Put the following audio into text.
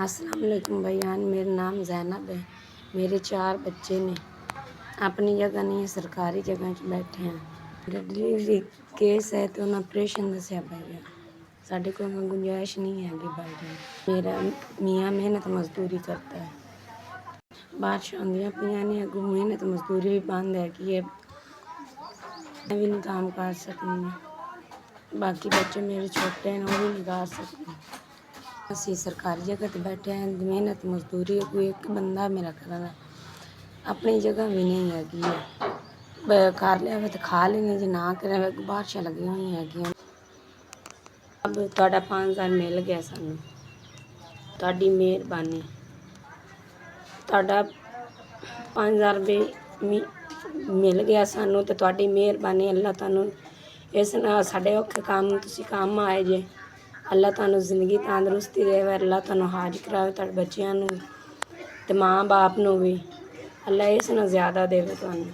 अस्सलाम वालेकुम भैयान, मेरा नाम ज़ैनब है। मेरे 4 बच्चे ने अपनी जगह नहीं सरकारी जगह 'ਚ बैठे हैं। डिलीवरी केस है तो उन्हें ऑपरेशन दसिया भैया साढ़े को गुंजाइश नहीं हैगी बाहर। मेरा मियाँ मेहनत मजदूरी करता है। बारिश आंदियां पियां ने अगों मेहनत मजदूरी भी बंद है कि मैं भी नहीं काम कर सकती। बाकी बच्चे मेरे छोटे हैं वो भी नहीं कर सकते। ਅਸੀਂ सरकारी जगह ਤੇ बैठे हैं मेहनत मजदूरी कोई एक बंदा मेरा करना अपनी जगह भी नहीं हैगी कर लिया तो खा लेने जे ना करे बारिशां लगी हुई हैगियां। अब ਤੁਹਾਡਾ 5000 मिल गया सानू ਤੁਹਾਡੀ ਮਿਹਰਬਾਨੀ ਤੁਹਾਡਾ 5000 रुपये मिल गया सानू तो ਤੁਹਾਡੀ ਮਿਹਰਬਾਨੀ अल्लाह ਤੁਹਾਨੂੰ इस नाल साडे औखे काम तुसीं काम आए जे। अल्लाह तुहानू जिंदगी तंदरुस्ती देवे अल्लाह तुहानू हाज करावे तुहाडे बच्चिआं नू ते माँ बाप नू भी अल्लाह इस नाल ज़्यादा देवे तुहानू।